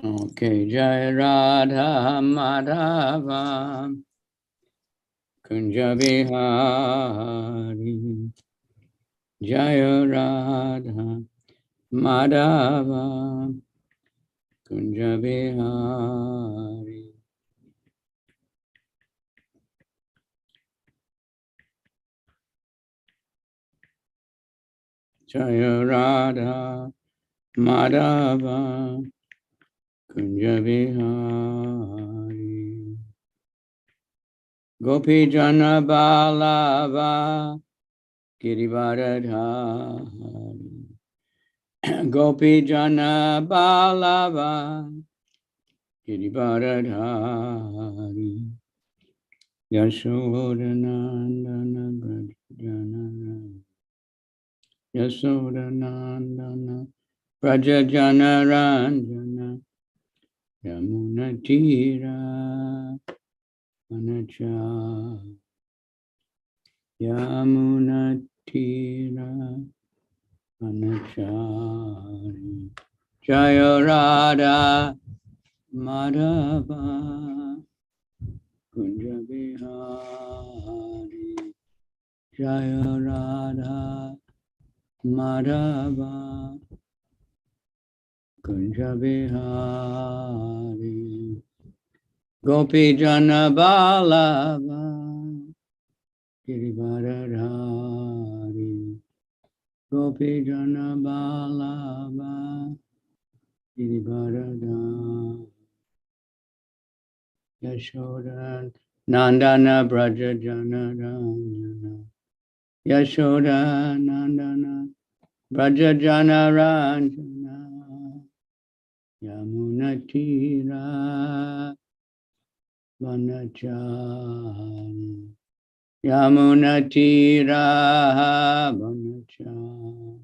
Okay, Jai Radha Madhava Kunja Bihari. Jai Radha Madhava Kunja Bihari. Jai Radha Madhava Kunja Bihari. Gopi Jana Balava Girivaradhari. Gopi Jana Balava Girivaradhari. Yashodanandana Brajajana. Yashodanandana Brajajana Ranjana. Yamunatira Anacha. Yamunatira Anachari. Jaya Radha Madhava Kunja Bihari. Jaya Radha Madhava Kunja Bihari. Gopi Jana Balava Girivaradhari. Gopi Jana Balava Girivaradhari. Yashoda Nandana Braja Jana Ranjana. Yashoda Nandana Braja Jana Ranjana. Yamunatira Vanachari. Yamunatira Vanachari.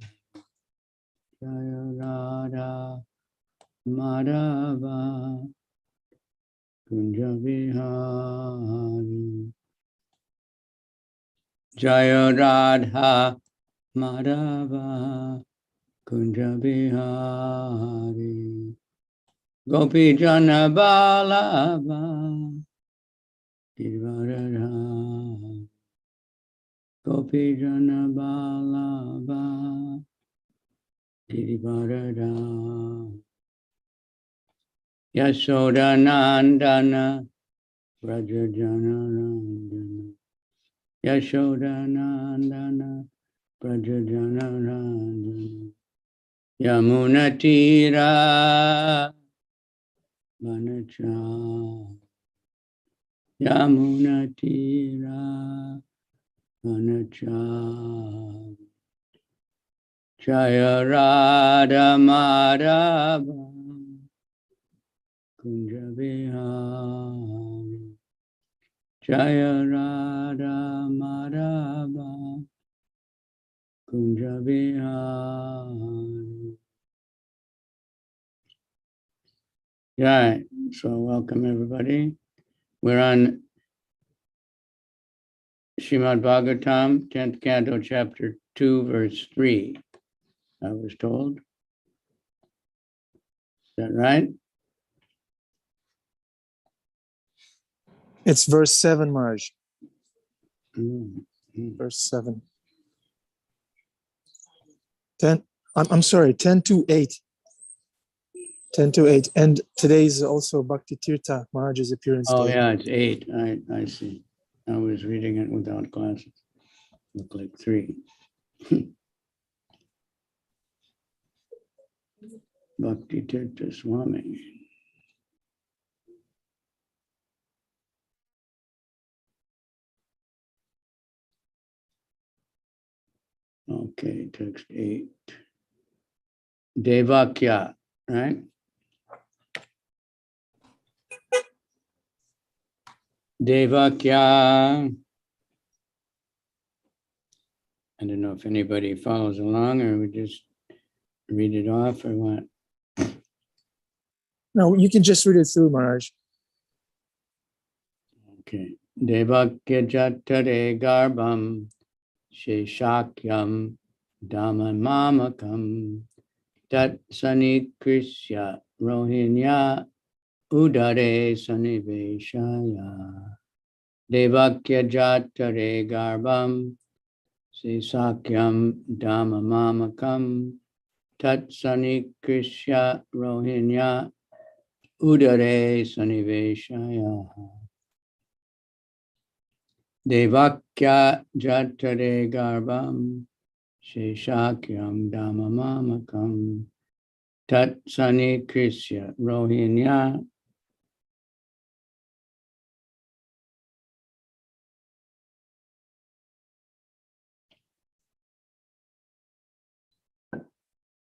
Jaya Radha Madhava Kunja Bihari. Jaya Radha Madhava Kunja Bihari. Gopi Jana Balava Girivaradhari. Gopi Jana Balava Girivaradhari. Yashoda Nandana Brajajana Randana. Yashoda Nandana Brajajana Randana. Yamunatira Vanachari. Yamunatira Vanachari. Jaya Radha Madhava Kunja Bihari. Jaya Radha Madhava Kunja Bihari. Jai. So welcome everybody. We're on Srimad Bhagavatam, 10th Canto, Chapter 2, Verse 3, I was told. Is that right? It's verse 7, Maharaj. Mm-hmm. Verse 7. 10, I'm sorry, 10 to 8. 10 to 8. And today is also Bhakti Tirtha Maharaj's appearance Oh, day. yeah, it's 8. I see. I was reading it without glasses. Looked like 3. Bhakti Tirtha Swami. Okay, text 8. Devakya, right? Devakya. I don't know if anybody follows along or we just read it off or what. No, you can just read it through, Maharaj. Okay. Devakya Jatare Garbham Sheshakyam Dhamma Mamakam Tat Sanikrisya Rohinya Udare Saniveshaya Devakya Jatare Garbam Sisakyam Dhamamamakam Tat Sanikrisya Rohinya Udare Saniveshaya Devakya Jatare Garbam Sisakyam Dhamamamakam Tat Sanikrisya Rohinya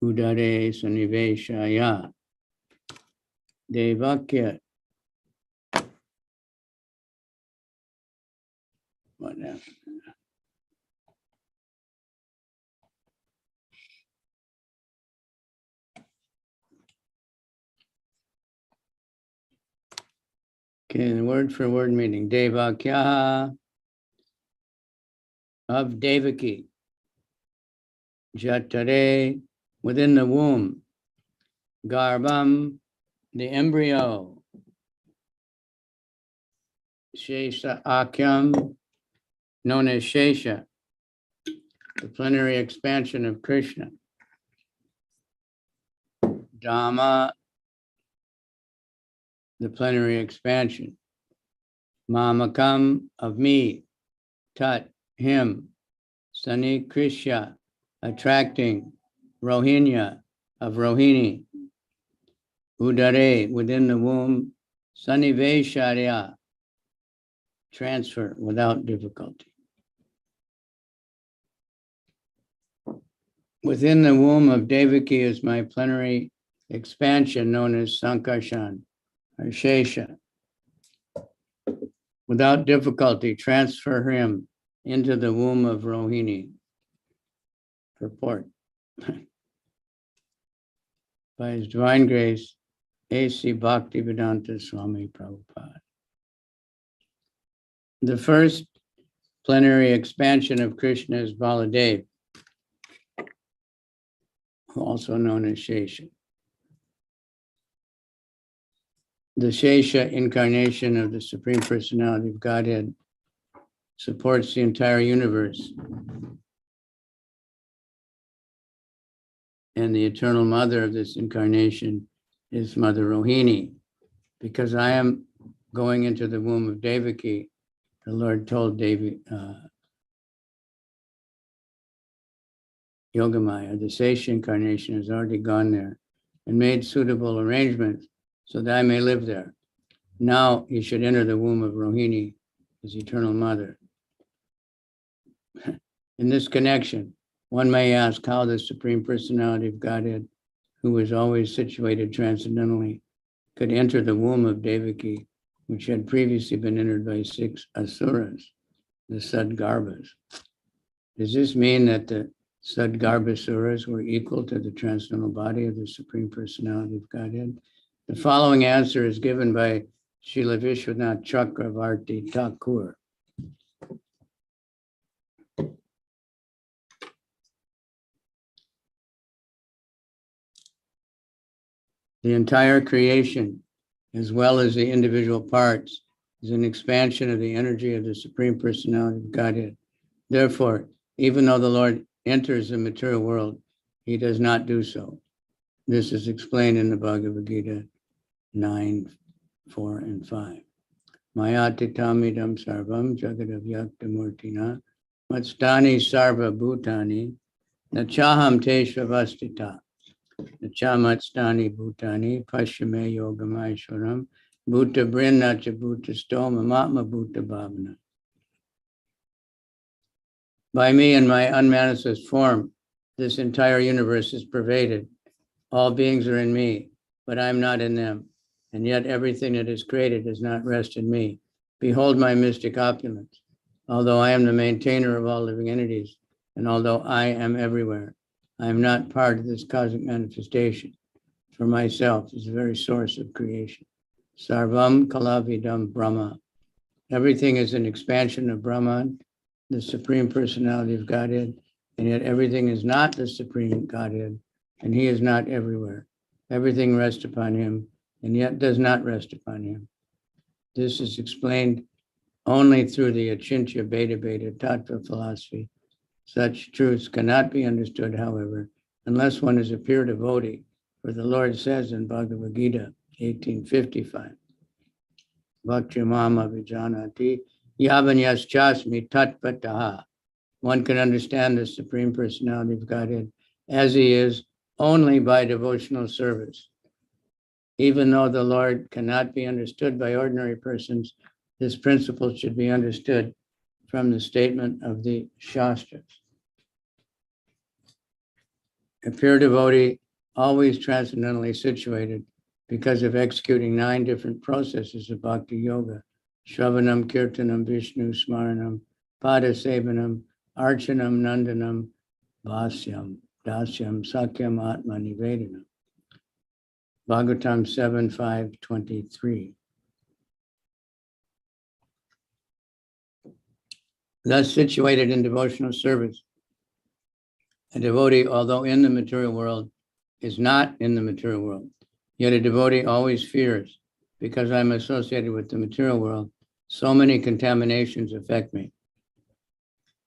Udare Saniveshaya Devakya. What now? Okay, the word for word meaning. Devakya of Devaki. Jatare within the womb. Garbam, the embryo. Shesha Akyam, known as Shesha, the plenary expansion of Krishna. Dhamma, the plenary expansion. Mamakam, of me. Tat, him. Sani Krishna, attracting. Rohinya, of Rohini. Udare, within the womb. Sanivesharya, transfer without difficulty. Within the womb of Devaki is my plenary expansion known as Sankarshan, or Shesha. Without difficulty, transfer him into the womb of Rohini. Purport. By His Divine Grace, A.C. Bhaktivedanta Swami Prabhupada. The first plenary expansion of Krishna is Baladev, also known as Shesha. The Shesha incarnation of the Supreme Personality of Godhead supports the entire universe. And the eternal mother of this incarnation is Mother Rohini. Because I am going into the womb of Devaki, the Lord told Yogamaya, the Shesha incarnation has already gone there and made suitable arrangements so that I may live there. Now you should enter the womb of Rohini, his eternal mother. In this connection, one may ask how the Supreme Personality of Godhead, who was always situated transcendentally, could enter the womb of Devaki, which had previously been entered by 6 asuras, the Sadgarbhas. Does this mean that the Sadgarbhasuras were equal to the transcendental body of the Supreme Personality of Godhead? The following answer is given by Srila Vishwanath Chakravarti Thakur. The entire creation, as well as the individual parts, is an expansion of the energy of the Supreme Personality of Godhead. Therefore, even though the Lord enters the material world, he does not do so. This is explained in the Bhagavad Gita 9:4 and 5. Mayatitamidam sarvam jagadavyaktamurtina matstani sarva bhutani nachaham te shavastita nachamatstani bhutani pashyame yogamaishwaram bhuta brinna cha bhuta stoma matma bhuta bhavana. By me in my unmanifest form, this entire universe is pervaded. All beings are in me, but I'm not in them. And yet everything that is created does not rest in me. Behold my mystic opulence. Although I am the maintainer of all living entities, and although I am everywhere, I am not part of this cosmic manifestation. For myself is the very source of creation. Sarvam kalavidam Brahma. Everything is an expansion of Brahman, the Supreme Personality of Godhead, and yet everything is not the Supreme Godhead, and he is not everywhere. Everything rests upon him, and yet does not rest upon him. This is explained only through the Achintya Beta Beta Tattva philosophy. Such truths cannot be understood, however, unless one is a pure devotee, for the Lord says in Bhagavad Gita 1855, Bhakti Mama Vijanati Yavanyas Chasmi Tatpataha. One can understand the Supreme Personality of Godhead as he is only by devotional service. Even though the Lord cannot be understood by ordinary persons, this principle should be understood from the statement of the Shastras. A pure devotee, always transcendentally situated because of executing 9 different processes of bhakti yoga: Shravanam, Kirtanam, Vishnu, Smaranam, Padasevanam, Archanam, Nandanam, Vasyam, Dasyam, Sakyam, Atma, Nivedanam. Bhagavatam 7:5-23. Thus situated in devotional service, a devotee, although in the material world, is not in the material world. Yet a devotee always fears, because I'm associated with the material world, so many contaminations affect me.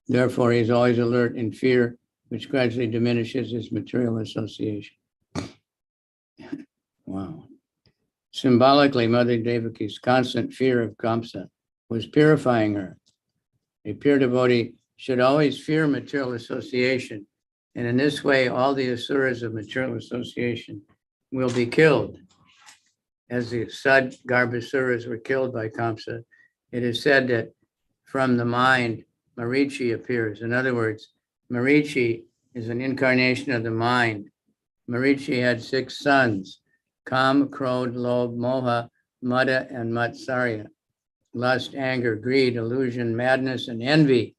Therefore, he is always alert in fear, which gradually diminishes his material association. Wow. Symbolically, Mother Devaki's constant fear of Kamsa was purifying her. A pure devotee should always fear material association, and in this way, all the asuras of material association will be killed. As the Sad Garbhasuras were killed by Kamsa, it is said that from the mind, Marichi appears. In other words, Marichi is an incarnation of the mind. Marichi had 6 sons: Kam, Krodh, Lobh, Moha, Mada, and Matsarya. Lust, anger, greed, illusion, madness, and envy.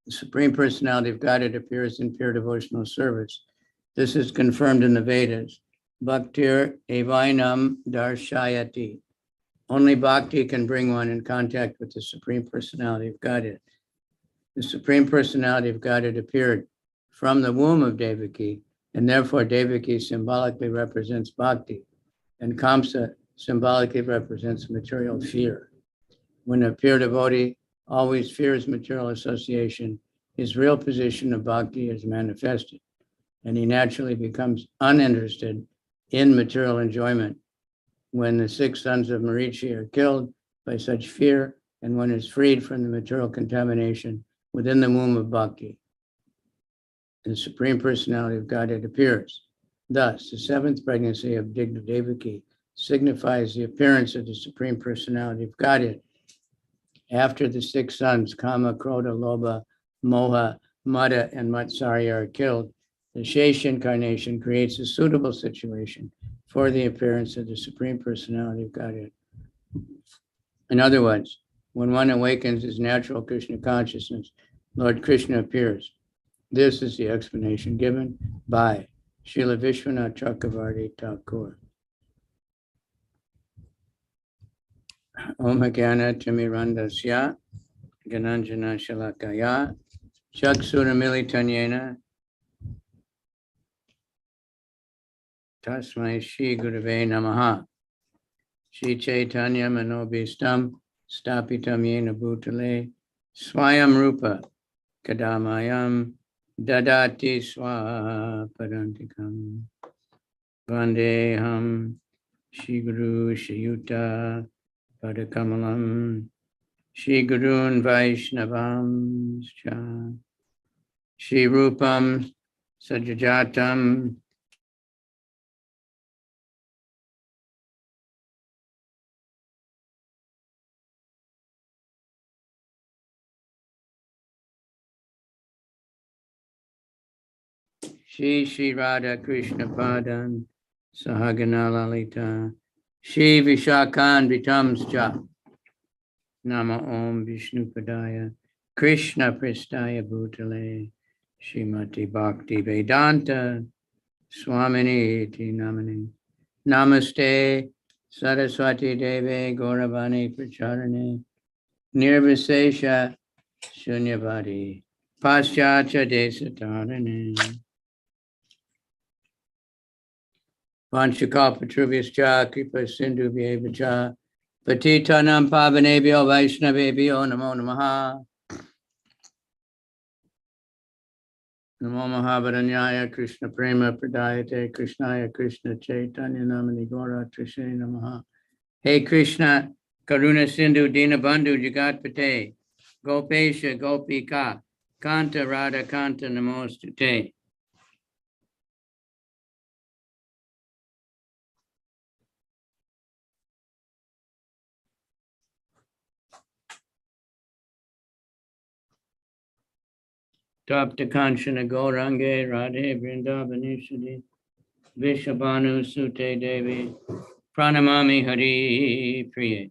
The Supreme Personality of Godhead appears in pure devotional service. This is confirmed in the Vedas. Bhaktir evainam darshayati. Only bhakti can bring one in contact with the Supreme Personality of Godhead. The Supreme Personality of Godhead appeared from the womb of Devaki, and therefore Devaki symbolically represents bhakti, and Kamsa symbolically represents material fear. When a pure devotee always fears material association, his real position of bhakti is manifested, and he naturally becomes uninterested in material enjoyment when the 6 sons of Marichi are killed by such fear, and one is freed from the material contamination within the womb of bhakti. The Supreme Personality of Godhead appears. Thus, the 7th pregnancy of Digna Devaki signifies the appearance of the Supreme Personality of Godhead. After the 6 sons, Kama, Krodha, Lobha, Moha, Mada, and Matsarya are killed, the Shesh incarnation creates a suitable situation for the appearance of the Supreme Personality of Godhead. In other words, when one awakens his natural Krishna consciousness, Lord Krishna appears. This is the explanation given by Srila Vishwanath Chakravarti Thakur. Om Jnana Timirandasya Gananjana Shalakaya Chaksuramilitanyena Tasmai Shri Gurave Namaha. Shri Chaitanya Manobhistam Stapitam Yena Bhutale Swayam Rupa Kadamayam Dadati Swapadantikam Vandeham Shri Guru Shri Yuta Padakamalam Shri Gurun Vaishnavam Shri Rupam Sajajatam Shri Radha Krishna Padan Sahagana Lalita Shri Vishakan Vitamscha Nama Om Vishnu Padaya Krishna Pristaya Bhutale Shrimati Bhakti Vedanta Swamini Iti Namani Namaste Saraswati Deve Gauravani Pracharane Nirvisesha Shunyavadi Paschatya Desatarane. Vanchakalpatrubhyascha kripa sindhu bhyevacha patitanam pavanebhyo vaishnavebhyo namo namaha. Namo Mahavaranyaya Krishna Prema Pradayate Krishnaya Krishna Chaitanya Namani Gaura Trishe Namaha. Hey Krishna, Karuna Sindhu Dinabandhu Jagatpate, Gopesha Gopika, Kanta Radha Kanta Namostute. Tapta Kanchana Gaurange Radhe Vrindavaneshwari Vishabhanu Sute Devi Pranamami Hari Priye.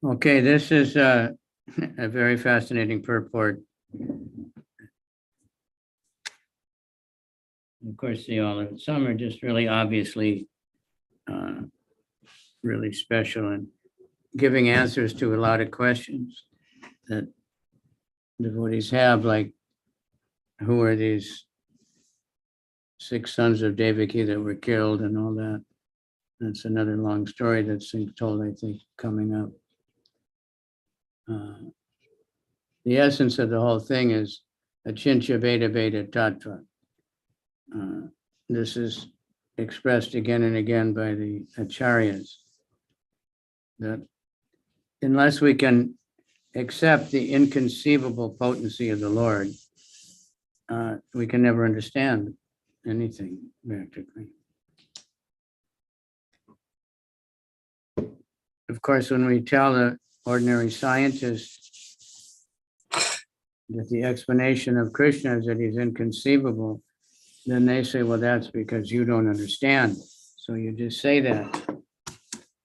Okay, this is a very fascinating purport. Of course, some are just really obviously really special and giving answers to a lot of questions that devotees have, like who are these 6 sons of Devaki that were killed and all that. That's another long story that's told, I think, coming up. The essence of the whole thing is Achintya Veda Veda Tattva. This is expressed again and again by the acharyas, that unless we can accept the inconceivable potency of the Lord, we can never understand anything practically. Of course, when we tell the ordinary scientists that the explanation of Krishna is that he's inconceivable, then they say, well, that's because you don't understand. So you just say that.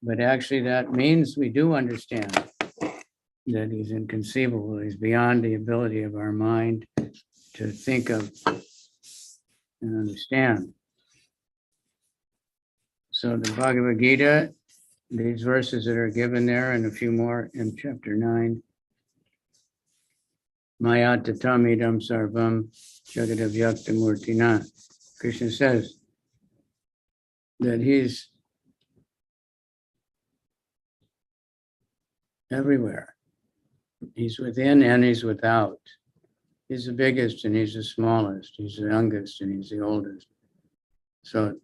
But actually that means we do understand that he's inconceivable. He's beyond the ability of our mind to think of and understand. So the Bhagavad Gita, these verses that are given there and a few more in chapter 9, Maya tatam idam sarvam jagadavyakta murtina. Krishna says that he's everywhere. He's within and he's without. He's the biggest and he's the smallest. He's the youngest and he's the oldest. So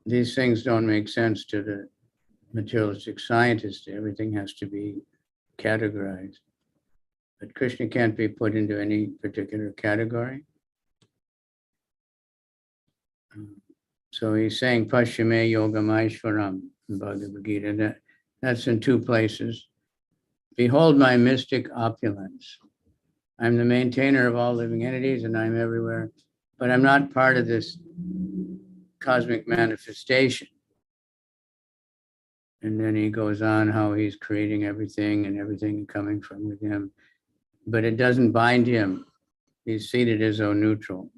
these things don't make sense to the materialistic scientist. Everything has to be categorized. But Krishna can't be put into any particular category. So he's saying Pashyame Yogamaishvaram in Bhagavad Gita. That's in 2 places. Behold my mystic opulence. I'm the maintainer of all living entities and I'm everywhere, but I'm not part of this cosmic manifestation. And then he goes on how he's creating everything and everything coming from within, but it doesn't bind him. He's seated as though neutral.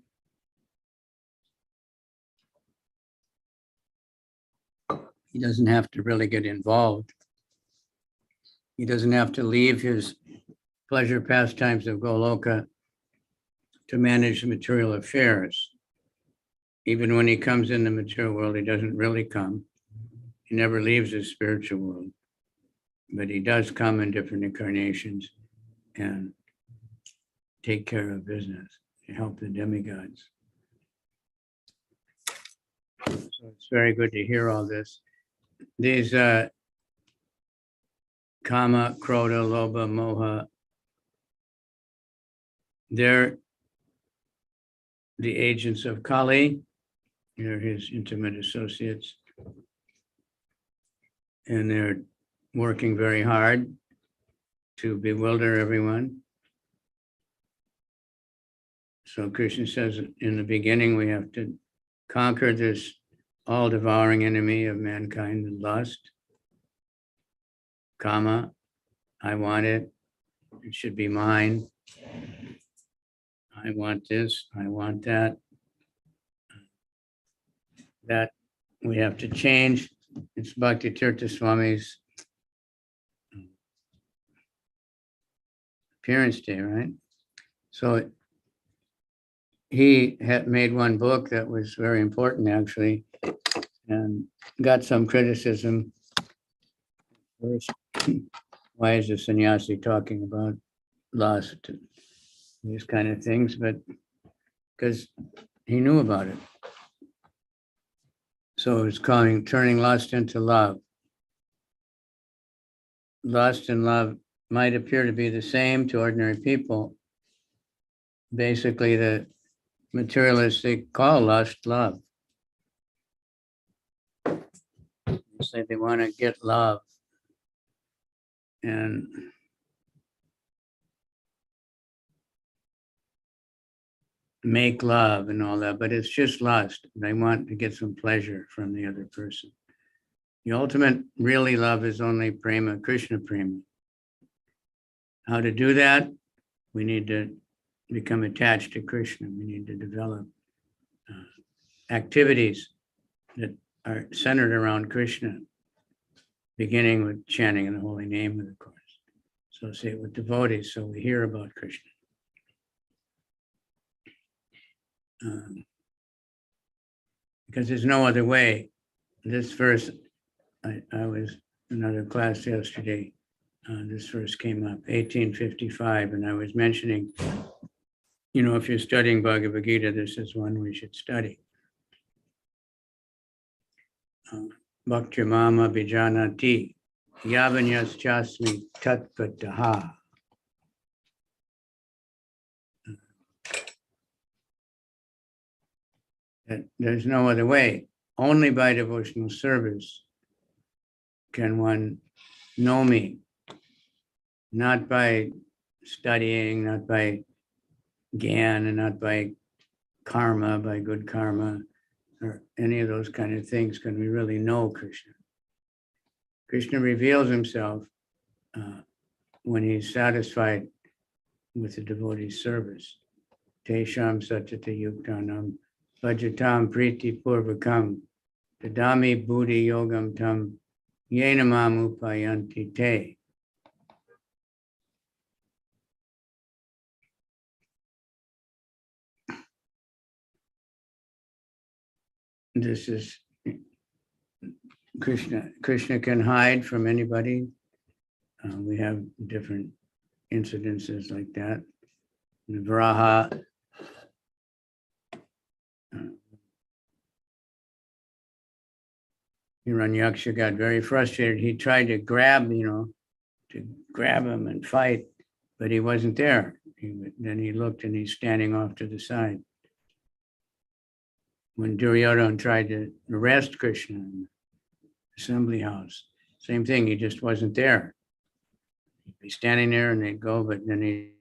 He doesn't have to really get involved. He doesn't have to leave his pleasure pastimes of Goloka to manage the material affairs. Even when he comes in the material world, he doesn't really come. He never leaves his spiritual world, but he does come in different incarnations and take care of business, to help the demigods. So it's very good to hear all this. These kama, krodha, lobha, moha, they're the agents of Kali. They're his intimate associates. And they're working very hard to bewilder everyone. So Krishna says in the beginning, we have to conquer this all-devouring enemy of mankind, and lust. Kama, I want it. It should be mine. I want this. I want that. That we have to change. It's Bhakti Tirtha Swami's appearance day, right? So he had made one book that was very important, actually, and got some criticism. First, why is a sannyasi talking about lust and these kind of things? But because he knew about it. So it's calling turning lust into love. Lust and love might appear to be the same to ordinary people. Basically, the materialists, they call lust love. They say they want to get love. And make love and all that, but it's just lust. They want to get some pleasure from the other person. The ultimate really love is only prema, Krishna prema. How to do that? We need to become attached to Krishna. We need to develop activities that are centered around Krishna, beginning with chanting in the holy name of the course. Associate with devotees so we hear about Krishna. Because there's no other way. This verse, I was in another class yesterday, this verse came up, 1855, and I was mentioning, if you're studying Bhagavad Gita, this is one we should study. Bhakti mama bijanati, yavanyas chasmi tatpataha. That there's no other way. Only by devotional service can one know me, not by studying, not by gyan, and not by karma, by good karma, or any of those kind of things can we really know Krishna. Krishna reveals himself when he's satisfied with the devotee's service. Tesham satyata yuktanam Vajatam priti purvakam tadami buddhi yogam tam yenamam upayanti te. This is Krishna. Krishna can hide from anybody. We have different incidences like that. Vraha. Hiranyaksha got very frustrated. He tried to grab him and fight, but he wasn't there. Then he looked and he's standing off to the side. When Duryodhana tried to arrest Krishna in the assembly house, same thing, he just wasn't there. He'd be standing there and they'd go, but then you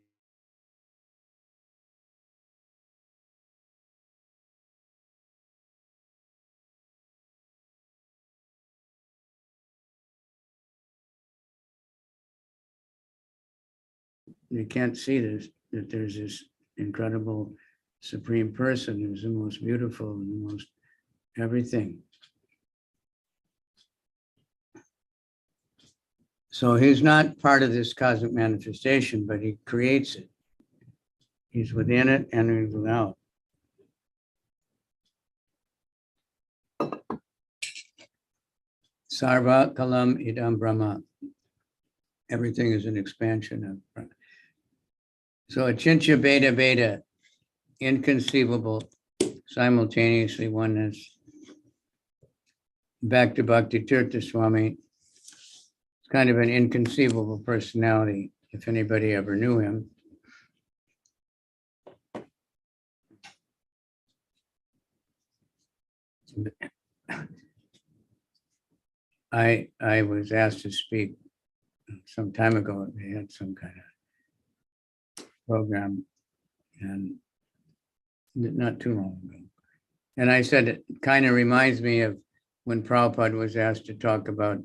can't see this, that there's this incredible supreme person who's the most beautiful and the most everything. So he's not part of this cosmic manifestation, but he creates it. He's within it and he's without. Sarva kalam idam brahma. Everything is an expansion of Brahma. So achintya beta beta, inconceivable, simultaneously oneness. Back to Bhakti Tirtha Swami, it's kind of an inconceivable personality, if anybody ever knew him. I was asked to speak some time ago. They had some kind of program, and not too long ago. And I said, it kind of reminds me of when Prabhupada was asked to talk about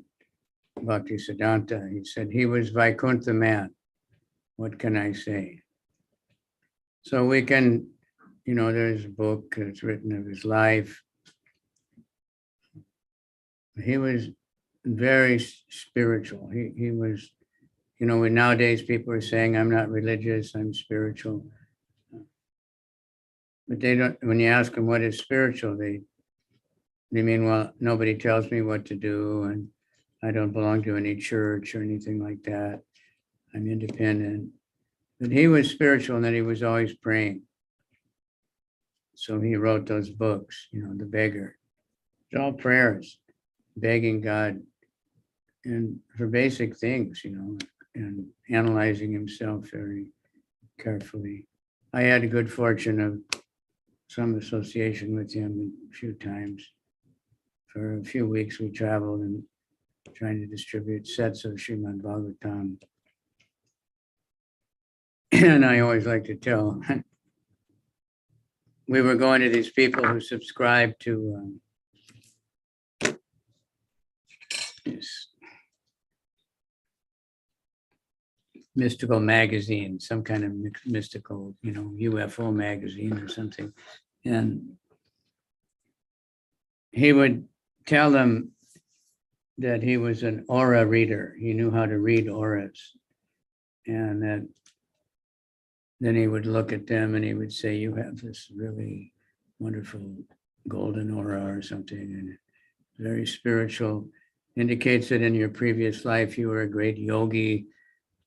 Bhakti Siddhanta. He said, he was Vaikuntha man. What can I say? So we can, there's a book that's written of his life. He was very spiritual. He was, when nowadays people are saying, I'm not religious, I'm spiritual. But they don't, when you ask them what is spiritual, they mean, well, nobody tells me what to do, and I don't belong to any church or anything like that. I'm independent. But he was spiritual and that he was always praying. So he wrote those books, The Beggar. It's all prayers, begging God, and for basic things, and analyzing himself very carefully. I had a good fortune of some association with him a few times. For a few weeks, we traveled and trying to distribute sets of Srimad Bhagavatam. And I always like to tell, we were going to these people who subscribe to this mystical magazine, some kind of mystical, UFO magazine or something. And he would tell them that he was an aura reader. He knew how to read auras. And that then he would look at them and he would say, you have this really wonderful golden aura or something, and very spiritual, indicates that in your previous life you were a great yogi,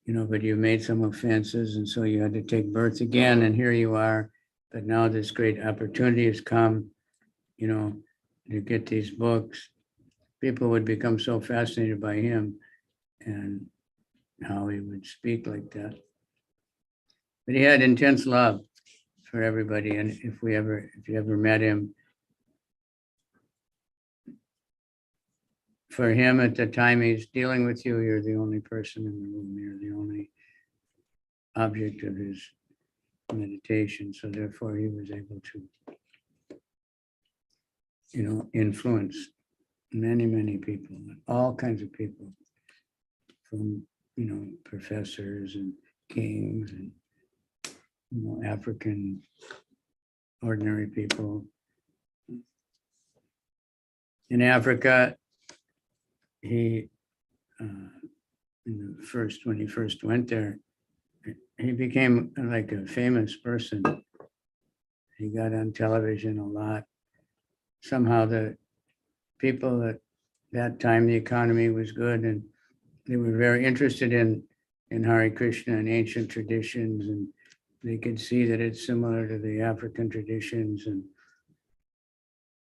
but you made some offenses, and so you had to take birth again, and here you are. But now this great opportunity has come, to get these books. People would become so fascinated by him and how he would speak like that. But he had intense love for everybody. And if you ever met him, for him at the time he's dealing with you, you're the only person in the room. You're the only object of his meditation. So therefore he was able to, influence many, many people, all kinds of people, from, professors and kings and, African ordinary people. In Africa, he, when he first went there, he became like a famous person. He got on television a lot. Somehow the people at that time, the economy was good, and they were very interested in Hare Krishna and ancient traditions, and they could see that it's similar to the African traditions, and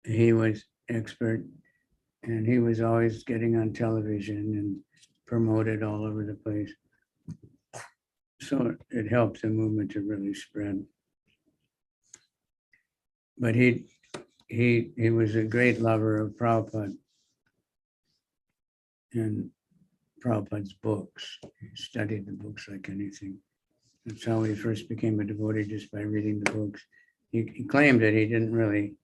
he was expert, and he was always getting on television and promoted all over the place. So it helped the movement to really spread. But he was a great lover of Prabhupada and Prabhupada's books. He studied the books like anything. That's how he first became a devotee, just by reading the books. He claimed that he didn't really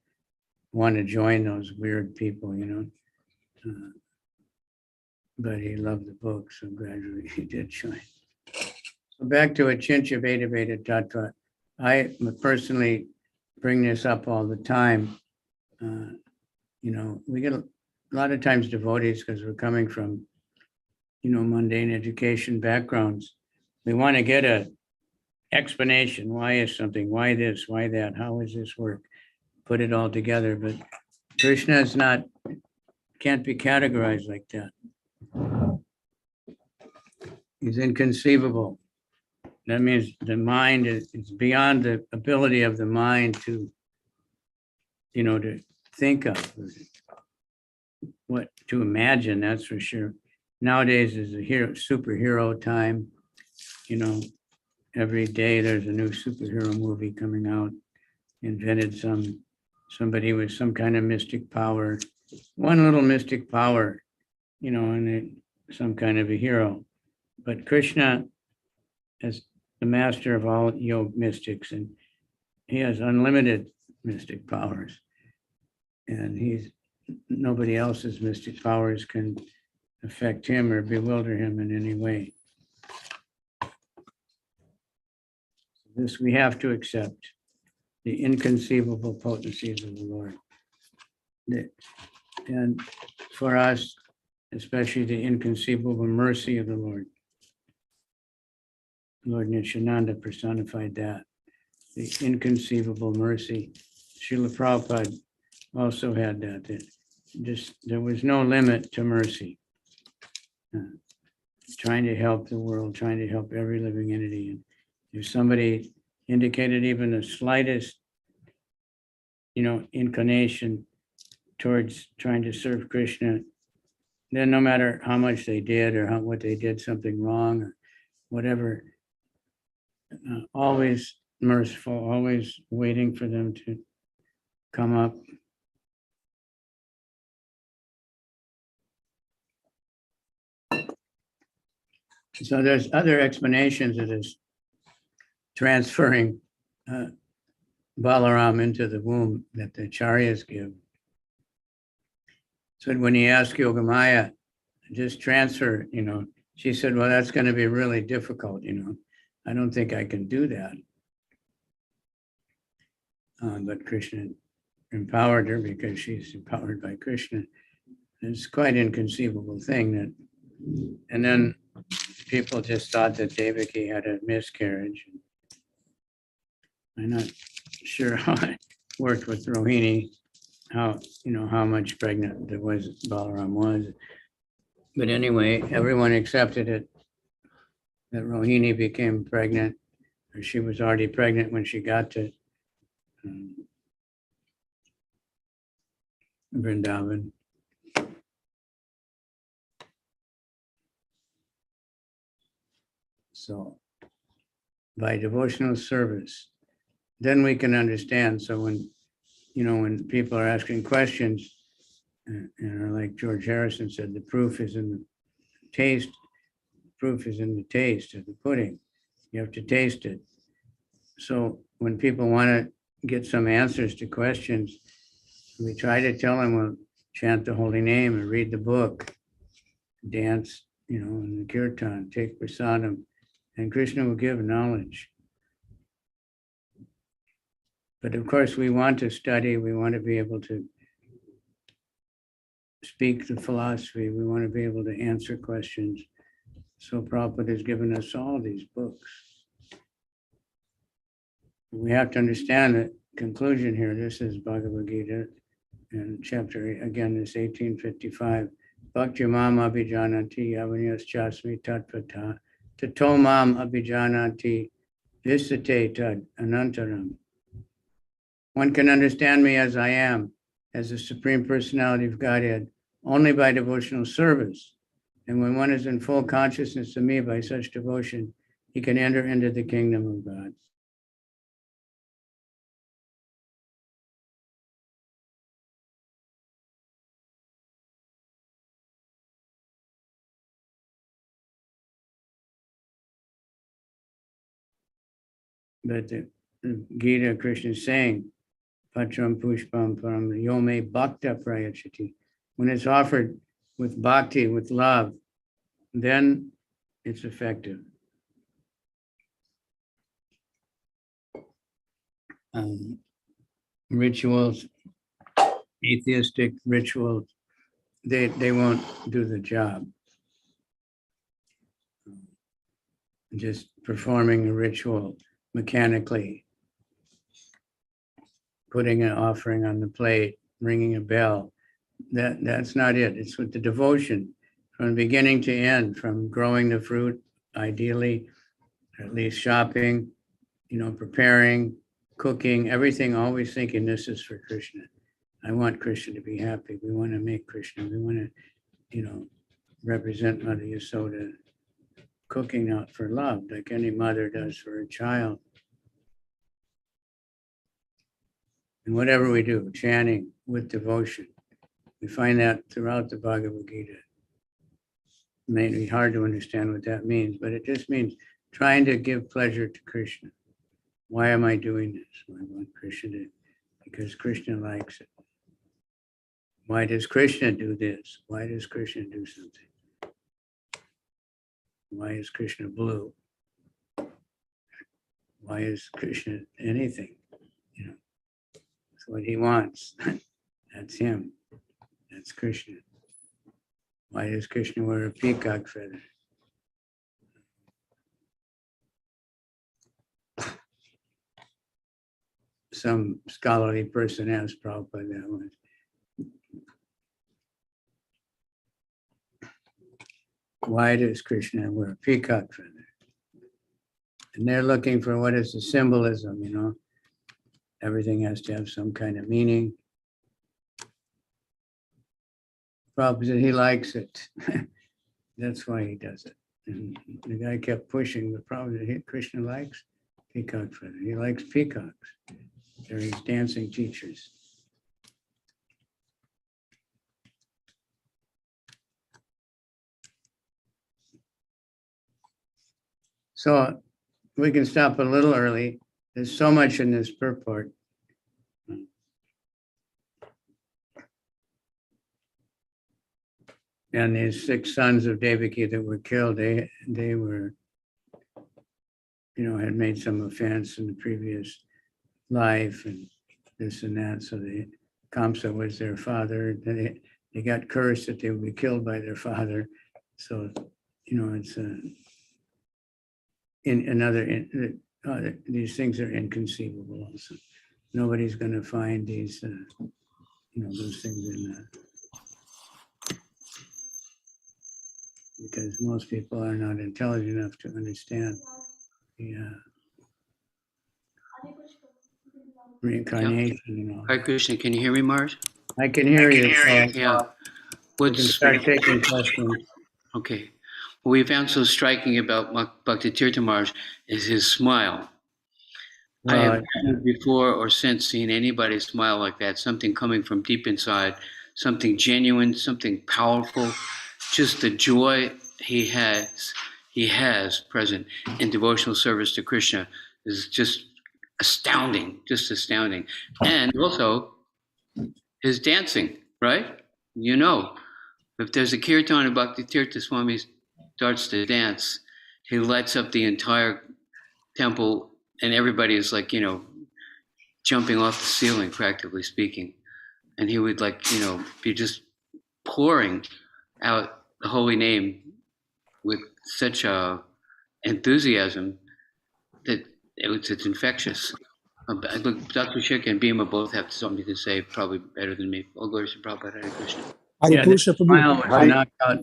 want to join those weird people, but he loved the books, so gradually he did join. So back to Achincha Veda Veda Tattva. I personally bring this up all the time. We get a lot of times devotees, because we're coming from, mundane education backgrounds. We want to get a explanation. Why is something? Why this? Why that? How does this work? Put it all together. But Krishna can't be categorized like that. He's inconceivable. That means the mind is beyond the ability of the mind to, to think of, what to imagine, that's for sure. Nowadays is a superhero time. Every day there's a new superhero movie coming out, invented somebody with some kind of mystic power, one little mystic power, and some kind of a hero. But Krishna is the master of all yoga mystics, and he has unlimited mystic powers. And nobody else's mystic powers can affect him or bewilder him in any way. This we have to accept, the inconceivable potencies of the Lord. And for us, especially the inconceivable mercy of the Lord. Lord Nityananda personified that. the inconceivable mercy. Srila Prabhupada also had that just there was no limit to mercy. Trying to help the world, trying to help every living entity. And if somebody indicated even the slightest, inclination towards trying to serve Krishna, then no matter how much they did or what they did something wrong or whatever, always merciful, always waiting for them to come up. So there's other explanations of this transferring Balaram into the womb that the Acharyas give. So when he asked Yogamaya, just transfer, she said, well, that's going to be really difficult, I don't think I can do that. But Krishna empowered her because she's empowered by Krishna. It's quite an inconceivable thing that, and then people just thought that Devaki had a miscarriage. I'm not sure how it worked with Rohini, how much pregnant there was, Balaram was. But anyway, everyone accepted it, that Rohini became pregnant, or she was already pregnant when she got to Vrindavan. So by devotional service, then we can understand. So when people are asking questions, and like George Harrison said, the proof is in the taste. Proof is in the taste of the pudding. You have to taste it. So when people want to get some answers to questions, we try to tell them, well, chant the holy name and read the book, dance, in the kirtan, take prasadam, and Krishna will give knowledge. But of course, we want to study, we want to be able to speak the philosophy, we want to be able to answer questions. So Prabhupada has given us all these books. We have to understand the conclusion here. This is Bhagavad Gita, and chapter, again, this 1855. Bhakti mam abhijanati avanyas chasmi tattvata tato mam abhijanati visate tad anantaram. One can understand me as I am, as the Supreme Personality of Godhead, only by devotional service. And when one is in full consciousness of me by such devotion, he can enter into the kingdom of God. But the Gita, Krishna is saying, Patram Pushpam Param Yome Bhakta Prayachati. When it's offered with bhakti, with love, then it's effective. Rituals, atheistic rituals, they won't do the job. Just performing a ritual mechanically, putting an offering on the plate, ringing a bell, that's not it. It's with the devotion from beginning to end, from growing the fruit, ideally, at least shopping, preparing, cooking, everything, always thinking this is for Krishna. I want Krishna to be happy. We want to make Krishna. We want to, represent Mother Yasoda. Cooking out for love, like any mother does for a child. And whatever we do, chanting with devotion. We find that throughout the Bhagavad Gita. It may be hard to understand what that means, but it just means trying to give pleasure to Krishna. Why am I doing this? I want Krishna to, because Krishna likes it. Why does Krishna do this? Why does Krishna do something? Why is Krishna blue? Why is Krishna anything? That's what he wants. That's him. That's Krishna. Why does Krishna wear a peacock feather? some scholarly person asked Prabhupada that once. Why does Krishna wear a peacock feather? And they're looking for what is the symbolism, you know. Everything has to have some kind of meaning. Prabhupada said he likes it. That's why he does it. And the guy kept pushing, but Prabhupada, Krishna likes peacock feather. He likes peacocks. They're his dancing teachers. So we can stop a little early. There's so much in this purport. And these 6 sons of Devaki that were killed, they were, you know, had made some offense in the previous life and this and that. So the Kamsa was their father. They got cursed that they would be killed by their father. So, you know, it's these things are inconceivable also. Nobody's going to find these, you know, those things in because most people are not intelligent enough to understand the reincarnation, you know. Hare Krishna, can you hear me, Mars? I can hear you. So Yeah. we can start taking questions. Okay. What we found so striking about Bhakti Tirtha Maharaj is his smile. I have never before or since seen anybody smile like that, something coming from deep inside, something genuine, something powerful, just the joy he has present in devotional service to Krishna is just astounding. And also his dancing, right? You know, if there's a kirtan and Bhakti Tirtha Swami starts to dance, he lights up the entire temple and everybody is like, you know, jumping off the ceiling, practically speaking. And he would like, you know, be just pouring out the holy name with such a enthusiasm that it's infectious. Look, Dr. Shik and Bhima both have something to say, probably better than me. All glories to Prabhupada. Hare Krishna. Yeah, the smile was knocked out.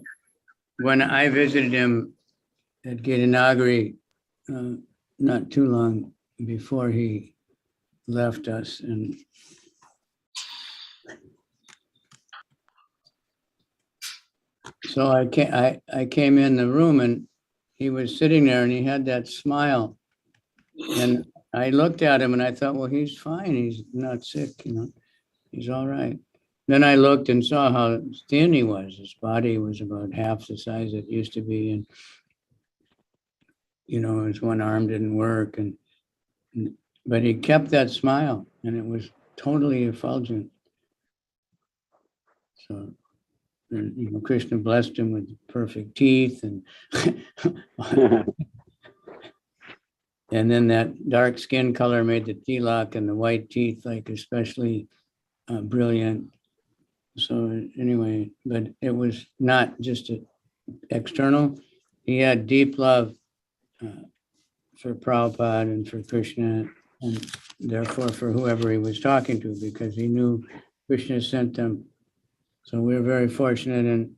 When I visited him at Gitanagari, not too long before he left us, and so I came in the room and he was sitting there and he had that smile, and I looked at him and I thought, well, he's fine, he's not sick, you know, he's all right. Then I looked and saw how thin he was. His body was about half the size it used to be, and you know, his one arm didn't work, but he kept that smile, and it was totally effulgent. So, and, you know, Krishna blessed him with perfect teeth, and and then that dark skin color made the tilak and the white teeth like especially brilliant. So anyway, but it was not just external. He had deep love for Prabhupada and for Krishna, and therefore for whoever he was talking to, because he knew Krishna sent them. So we were very fortunate, and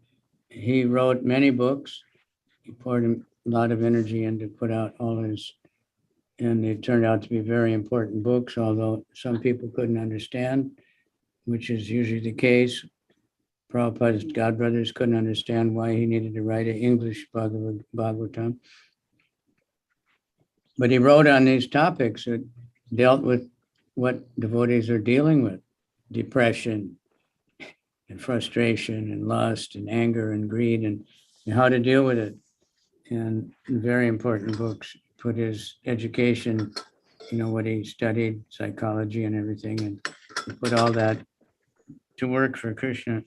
he wrote many books. He poured a lot of energy into put out all his, and they turned out to be very important books, although some people couldn't understand, which is usually the case. Prabhupada's godbrothers couldn't understand why he needed to write an English Bhagavatam. But he wrote on these topics that dealt with what devotees are dealing with: depression and frustration and lust and anger and greed, and how to deal with it. And very important books. Put his education, you know, what he studied, psychology and everything, and put all that to work for Krishna.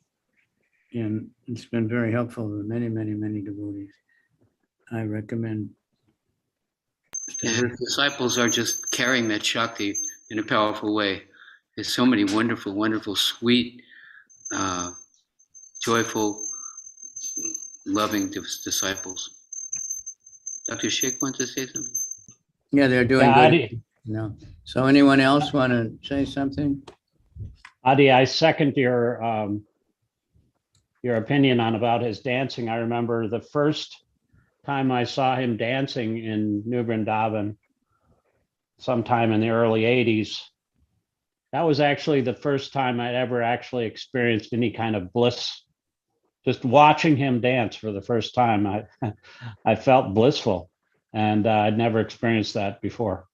And it's been very helpful to many, many, many devotees. I recommend. And his disciples are just carrying that Shakti in a powerful way. There's so many wonderful, wonderful, sweet, joyful, loving disciples. Dr. Sheikh wants to say something? Yeah, they're doing good. No. So anyone else want to say something? Adi, I second your opinion on about his dancing. I remember the first time I saw him dancing in New Vrindavan, sometime in the early 80s. That was actually the first time I'd ever actually experienced any kind of bliss. Just watching him dance for the first time, I felt blissful, and I'd never experienced that before.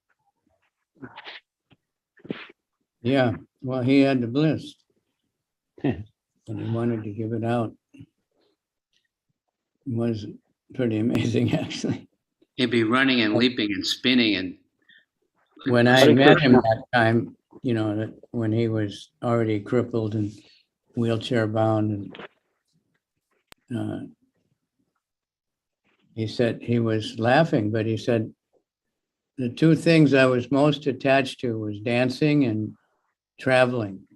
Yeah, well, he had the bliss. And he wanted to give it out. It was pretty amazing, actually. He'd be running and leaping and spinning and When I Hare met him Krishna. that time, when he was already crippled and wheelchair bound, and he said he was laughing, but he said the two things I was most attached to was dancing and traveling.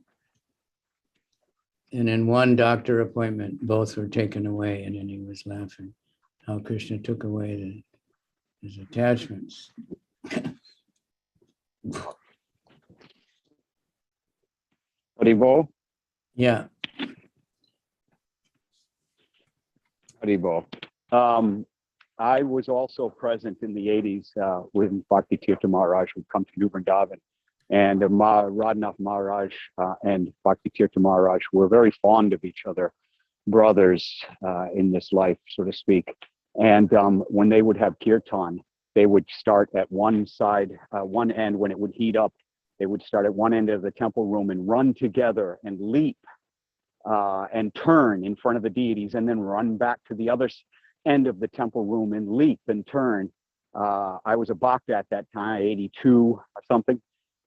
And in one doctor appointment, both were taken away, and then he was laughing how Krishna took away his attachments. Haribo. Yeah, Haribo. I was also present in the 80s when Bhakti Tirtha Maharaj would come to New Vrindavan. And Radhanath Maharaj and Bhakti Tirtha Maharaj were very fond of each other, brothers in this life, so to speak. And when they would have kirtan, they would start at one side, one end. When it would heat up, they would start at one end of the temple room and run together and leap and turn in front of the deities, and then run back to the other end of the temple room and leap and turn. I was a bhakta at that time, 82 or something.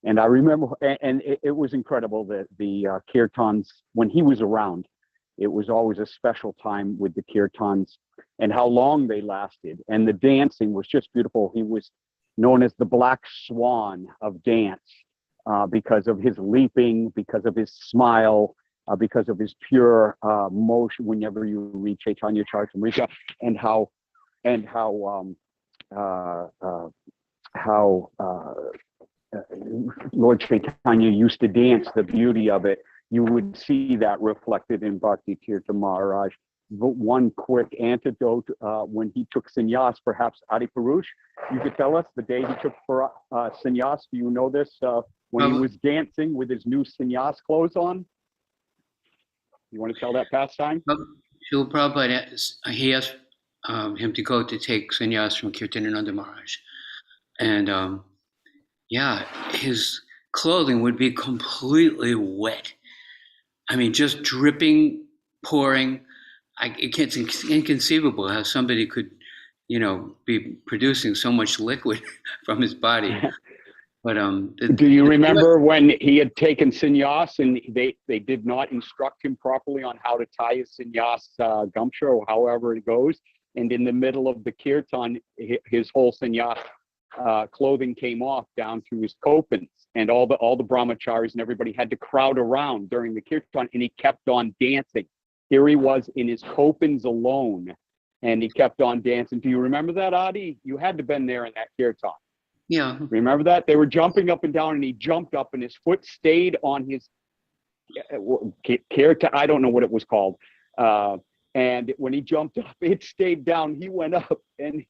And I remember, and it was incredible that the kirtans, when he was around, it was always a special time with the kirtans and how long they lasted. And the dancing was just beautiful. He was known as the Black Swan of dance because of his leaping, because of his smile, because of his pure motion whenever you read Chaitanya Charitamrita, and how Lord Chaitanya used to dance, the beauty of it. You would see that reflected in Bhakti Tirtha Maharaj. But one quick antidote, when he took sannyas, perhaps Adi Purush, you could tell us the day he took sannyas. Do you know this? When he was dancing with his new sannyas clothes on? You want to tell that pastime? Srila Prabhupada, he asked him to go to take sannyas from Kirtanananda Maharaj. And yeah, his clothing would be completely wet. I mean, just dripping, pouring. It's inconceivable how somebody could, be producing so much liquid from his body. But do you remember when he had taken sannyas and they did not instruct him properly on how to tie his sannyas gamcha or however it goes, and in the middle of the kirtan, his whole sannyas clothing came off down to his kopins, and all the brahmacharis and everybody had to crowd around during the kirtan, and he kept on dancing. Here he was in his kopins alone, and he kept on dancing. Do you remember that, Adi? You had to have been there in that kirtan. yeah, Remember that? They were jumping up and down, and he jumped up, and his foot stayed on his kirtan. I don't know what it was called. And when he jumped up, it stayed down. He went up, and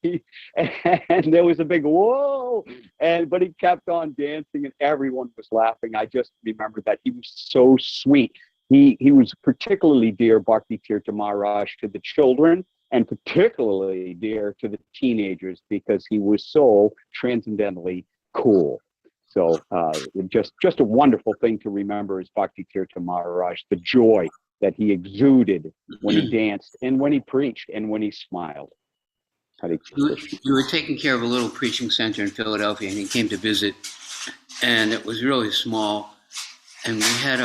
there was a big whoa. But he kept on dancing, and everyone was laughing. I just remember that he was so sweet. He was particularly dear, Bhakti Tirtha Maharaj, to the children, and particularly dear to the teenagers, because he was so transcendently cool. So just a wonderful thing to remember is Bhakti Tirtha Maharaj, the joy that he exuded when he danced and when he preached and when he smiled. Hare Krishna. we were taking care of a little preaching center in Philadelphia, and he came to visit, and it was really small. And we had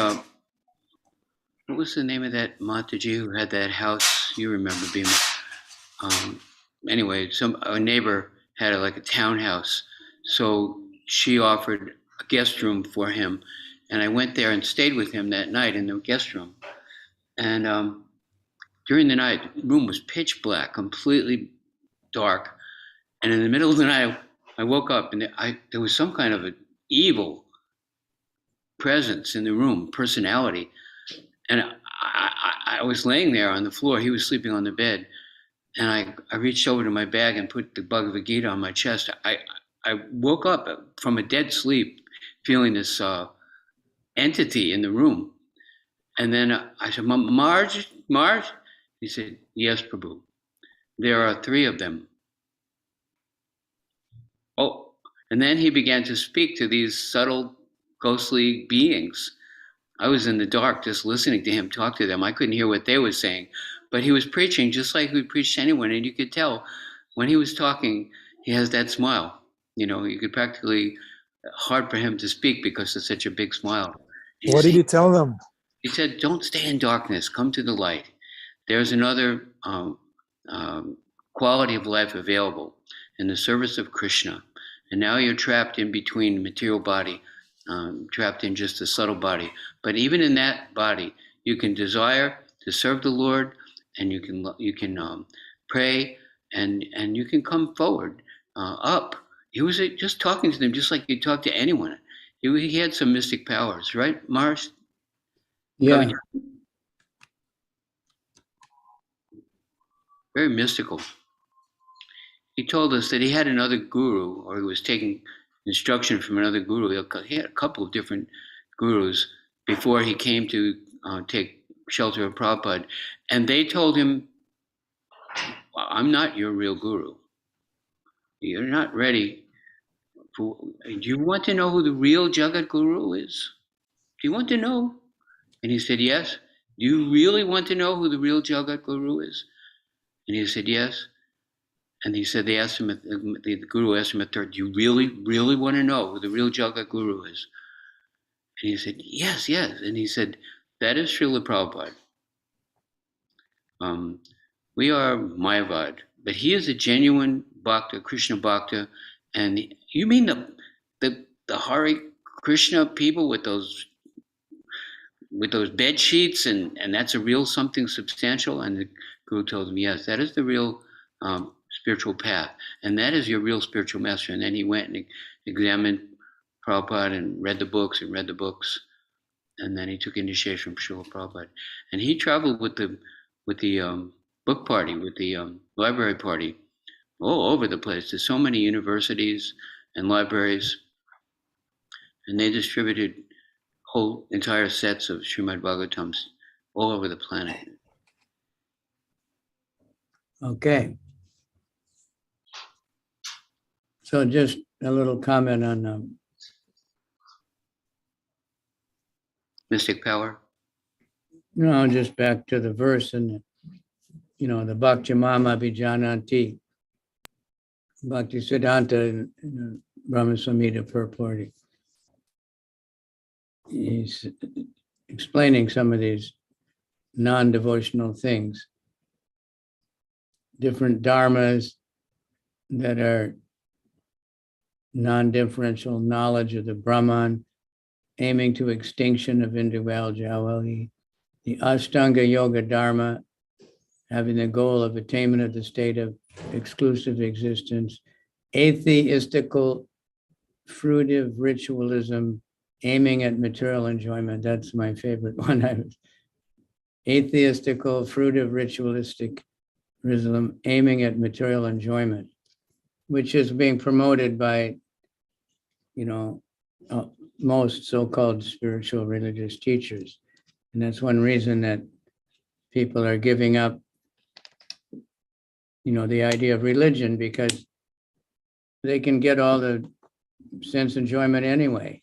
what was the name of that Mataji who had that house? You remember, Bhima. Anyway, a neighbor had a townhouse. So she offered a guest room for him. And I went there and stayed with him that night in the guest room. And during the night, the room was pitch black, completely dark. And in the middle of the night, I woke up, and there was some kind of a evil presence in the room, personality. And I was laying there on the floor. He was sleeping on the bed. And I reached over to my bag and put the Bhagavad Gita on my chest. I woke up from a dead sleep feeling this entity in the room. And then I said, Marge? He said, yes, Prabhu. There are 3 of them. Oh, and then he began to speak to these subtle, ghostly beings. I was in the dark just listening to him talk to them. I couldn't hear what they were saying, but he was preaching just like he would preach to anyone. And you could tell when he was talking, he has that smile. You could practically, hard for him to speak because of such a big smile. What did he tell them? He said, don't stay in darkness, come to the light. There's another quality of life available in the service of Krishna. And now you're trapped in between material body, trapped in just a subtle body. But even in that body, you can desire to serve the Lord, and you can pray, and you can come forward, up. He was just talking to them just like you talk to anyone. He had some mystic powers, right, Mars? Yeah. Very mystical. He told us that he had another guru, or he was taking instruction from another guru. He had a couple of different gurus before he came to take shelter of Prabhupada. And they told him, I'm not your real guru. You're not ready. Do you want to know who the real Jagat Guru is? Do you want to know? And he said, yes. Do you really want to know who the real Jagat Guru is? And he said, yes. And he said, the Guru asked him a third, do you really, really want to know who the real Jagat Guru is? And he said, yes. And he said, that is Srila Prabhupada. We are Mayavad, but he is a genuine Bhakta, Krishna Bhakta. And you mean the Hare Krishna people with those bed sheets, and that's a real something substantial? And the Guru told him, yes, that is the real spiritual path, and that is your real spiritual master. And then he went and examined Prabhupada and read the books, and then he took initiation from Srila Prabhupada. And he traveled with the book party, with the library party, all over the place. There's so many universities and libraries, and they distributed whole entire sets of Srimad Bhagavatams all over the planet. Okay. So just a little comment on Mystic power. just back to the verse and the Bhakti Mama Vijananti, Bhakti Siddhanta in Brahma Samhita purporting. He's explaining some of these non-devotional things, different dharmas that are non-differential knowledge of the Brahman, aiming to extinction of individuality, the Ashtanga Yoga Dharma, having the goal of attainment of the state of exclusive existence, atheistical fruitive ritualism, aiming at material enjoyment. That's my favorite one. Atheistical fruitive ritualistic ritualism, aiming at material enjoyment, which is being promoted by most so-called spiritual religious teachers. And that's one reason that people are giving up, the idea of religion, because they can get all the sense enjoyment anyway.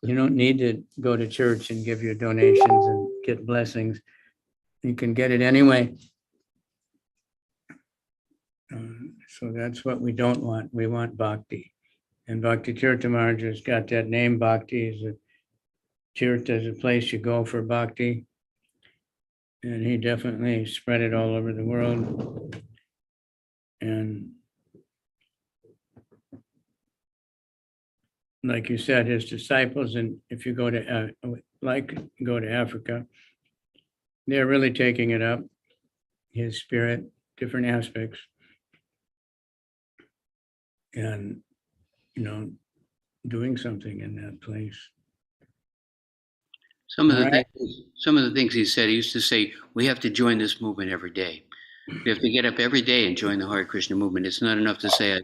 You don't need to go to church and give your donations and get blessings. You can get it anyway. So that's what we don't want. We want bhakti. And Bhakti Tirtha Maharaj has got that name. Bhakti is Tirtha is a place you go for bhakti. And he definitely spread it all over the world. And like you said, his disciples, and if you go to Africa, they're really taking it up, his spirit, different aspects. And doing something in that place. Some of All the right. things he said, he used to say, we have to join this movement every day. We have to get up every day and join the Hare Krishna movement. It's not enough to say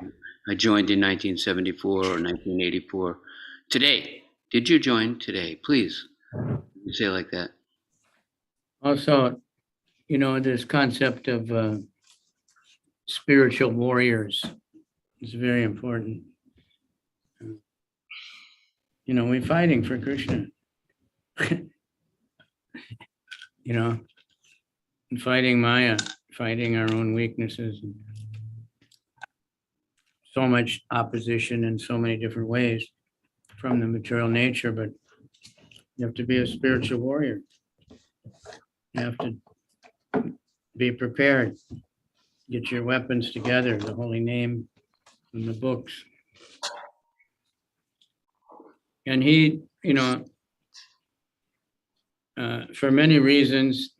I joined in 1974 or 1984. Today, did you join today? Please, you say it like that. Also, this concept of spiritual warriors is very important. We're fighting for Krishna. And fighting Maya, fighting our own weaknesses. So much opposition in so many different ways from the material nature, but you have to be a spiritual warrior. You have to be prepared. Get your weapons together, the holy name and the books. And he, for many reasons,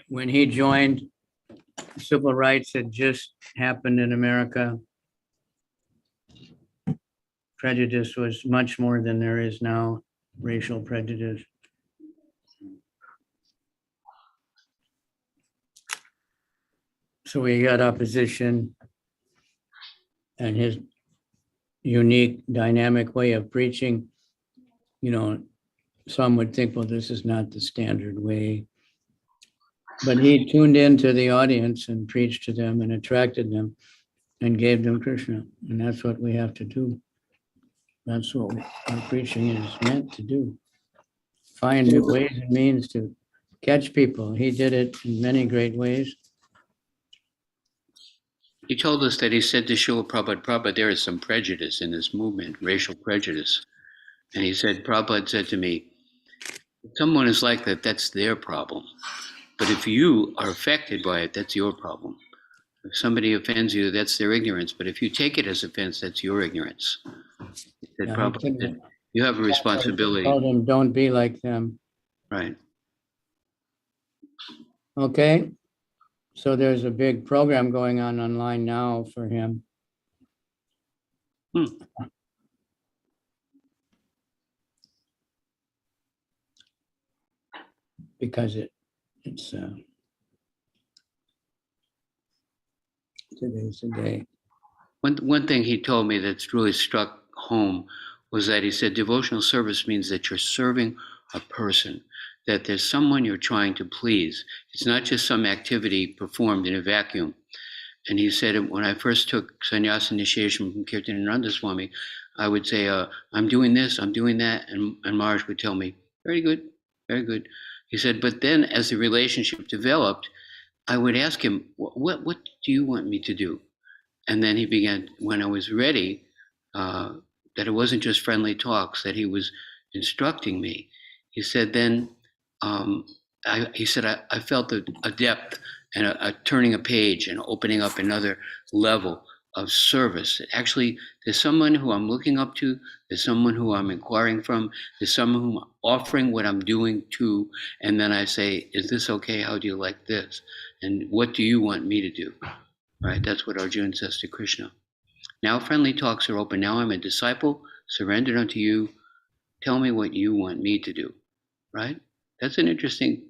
when he joined, civil rights had just happened in America. Prejudice was much more than there is now, racial prejudice. So we got opposition, and his unique dynamic way of preaching, some would think, well, this is not the standard way. But he tuned into the audience and preached to them and attracted them and gave them Krishna. And that's what we have to do. That's what our preaching is meant to do. Find new ways and means to catch people. He did it in many great ways. He told us that he said to Srila Prabhupada, there is some prejudice in this movement, racial prejudice. And he said, Prabhupada said to me, if someone is like that, that's their problem. But if you are affected by it, that's your problem. If somebody offends you, that's their ignorance. But if you take it as offense, that's your ignorance. He said, Prabhupada, you have a responsibility. Told him, don't be like them. Right. Okay. So there's a big program going on online now for him. Because it's today's the day. One thing he told me that's really struck home was that he said devotional service means that you're serving a person, that there's someone you're trying to please. It's not just some activity performed in a vacuum. And he said, when I first took sannyas initiation from Kirtanananda Swami, I would say, I'm doing this, I'm doing that. And Maharaj would tell me, very good, very good. He said, but then as the relationship developed, I would ask him, what do you want me to do? And then he began, when I was ready, that it wasn't just friendly talks, that he was instructing me. He said, then, I felt a depth and a turning a page and opening up another level of service. Actually, there's someone who I'm looking up to, there's someone who I'm inquiring from, there's someone who I'm offering what I'm doing to, and then I say, is this okay? How do you like this? And what do you want me to do? Right, that's what Arjuna says to Krishna. Now friendly talks are open. Now I'm a disciple, surrendered unto you. Tell me what you want me to do, right? That's an interesting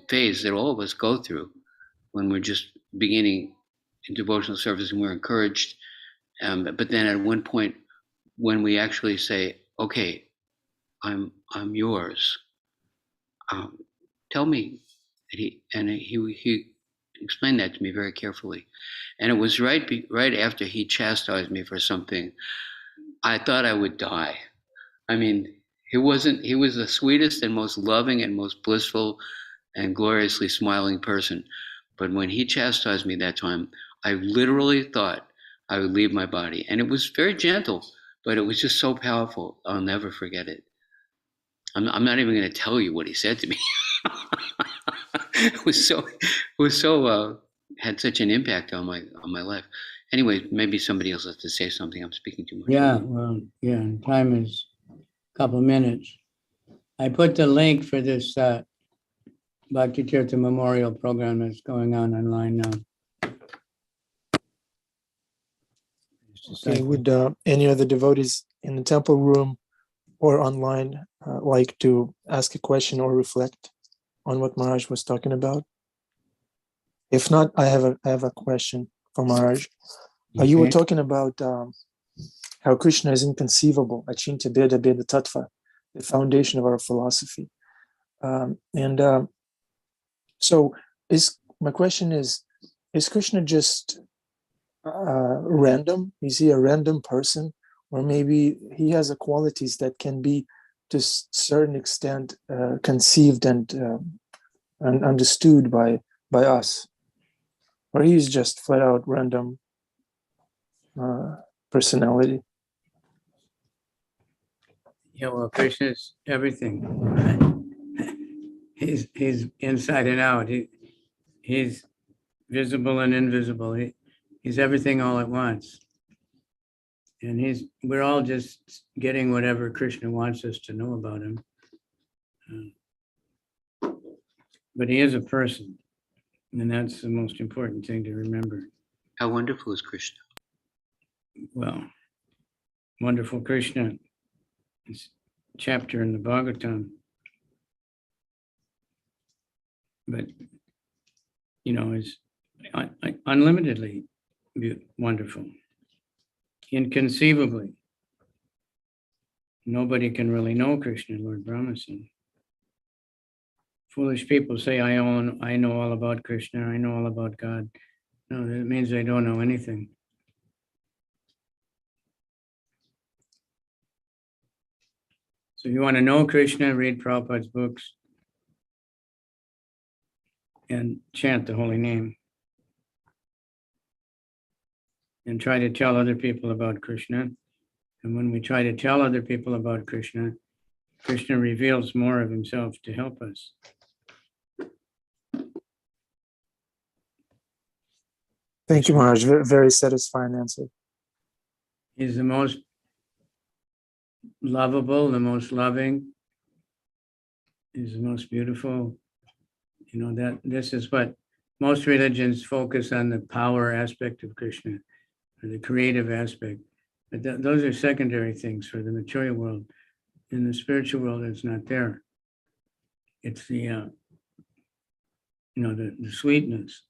phase that all of us go through when we're just beginning in devotional service and we're encouraged. But then at one point when we actually say, okay, I'm yours. Tell me. He explained that to me very carefully. And it was right after he chastised me for something. I thought I would die. I mean, he was the sweetest and most loving and most blissful and gloriously smiling person. But when he chastised me that time, I literally thought I would leave my body. And it was very gentle, but it was just so powerful. I'll never forget it. I'm not even going to tell you what he said to me. It was so had such an impact on my life. Anyway, maybe somebody else has to say something. I'm speaking too much. Yeah, well, yeah, time is a couple of minutes. I put the link for this Bhakti Tirtha Memorial Program that's going on online now. Okay, would any other devotees in the temple room or online like to ask a question or reflect on what Maharaj was talking about? If not, I have a question for Maharaj. You were Okay. talking about how Krishna is inconceivable, Achinta Bheda Bheda Tattva, the foundation of our philosophy. So my question is Krishna just random? Is he a random person? Or maybe he has qualities that can be to a certain extent conceived and understood by us? Or he's just flat out random personality? Yeah, well, Krishna's everything. He's inside and out. He's visible and invisible. He's everything all at once. And we're all just getting whatever Krishna wants us to know about him. But he is a person, and that's the most important thing to remember. How wonderful is Krishna? Well, wonderful Krishna, this chapter in the Bhagavatam, but is unlimitedly wonderful, inconceivably. Nobody can really know Krishna, Lord Brahma said. Foolish people say, I know all about Krishna, I know all about God. No, that means they don't know anything. So if you want to know Krishna, read Prabhupada's books and chant the holy name. And try to tell other people about Krishna. And when we try to tell other people about Krishna, Krishna reveals more of himself to help us. Thank you, Maharaj. Very satisfying answer. He's the most lovable, the most loving. He's the most beautiful. That this is what most religions focus on, the power aspect of Krishna, or the creative aspect. But those are secondary things for the material world. In the spiritual world, it's not there. It's the sweetness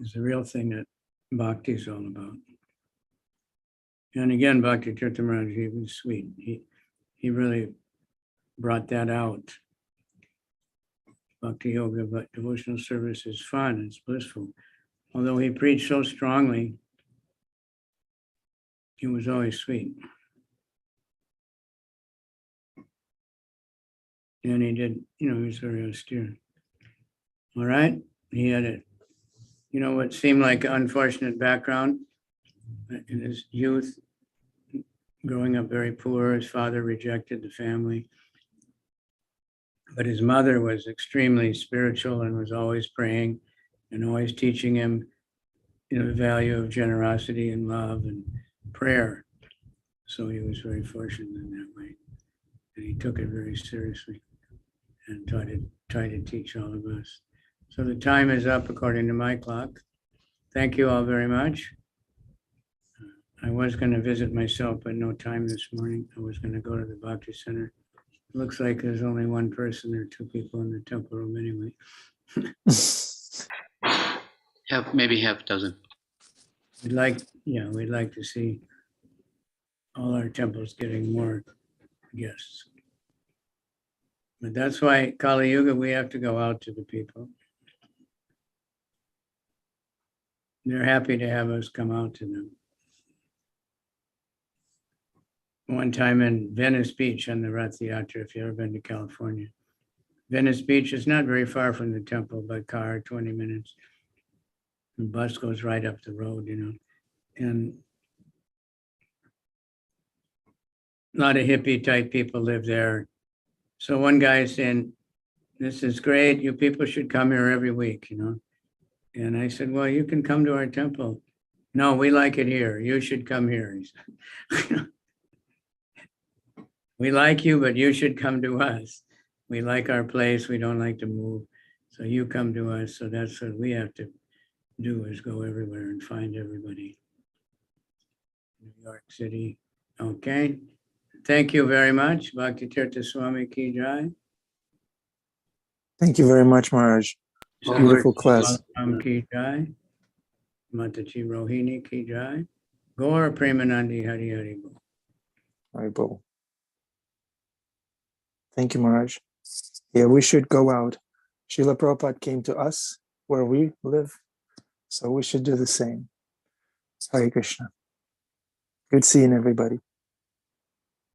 is the real thing that bhakti is all about. And again, Bhakti Tirtha Maharaj, he was sweet. He really brought that out. Bhakti yoga, but devotional service is fun, it's blissful. Although he preached so strongly, he was always sweet. And he did, he was very austere. All right, he had what seemed like an unfortunate background in his youth, growing up very poor. His father rejected the family. But his mother was extremely spiritual and was always praying and always teaching him, the value of generosity and love and prayer. So he was very fortunate in that way. And he took it very seriously and tried to teach all of us. So the time is up according to my clock. Thank you all very much. I was going to visit myself, but no time this morning. I was going to go to the Bhakti Center. Looks like there's only one person. There are two people in the temple room anyway. Maybe half a dozen. We'd like to see all our temples getting more guests. But that's why Kali Yuga, we have to go out to the people. They're happy to have us come out to them. One time in Venice Beach on the Rath Yatra, if you've ever been to California. Venice Beach is not very far from the temple by car, 20 minutes. The bus goes right up the road, and a lot of hippie type people live there. So one guy is saying, this is great, you people should come here every week, And I said, well, you can come to our temple. No, we like it here. You should come here. He said, we like you, but you should come to us. We like our place. We don't like to move. So you come to us. So that's what we have to do, is go everywhere and find everybody. New York City. Okay. Thank you very much. Bhakti Tirtha Swami Ki Jai. Thank you very much, Maharaj. Beautiful class. Bhagavatam Ki Jai. Mataji Rohini Ki Jai. Gaur Premanandi Hari Hari Bol. Haribol. Thank you, Maharaj. Yeah, we should go out. Srila Prabhupada came to us where we live, so we should do the same. Hare Krishna. Good seeing everybody.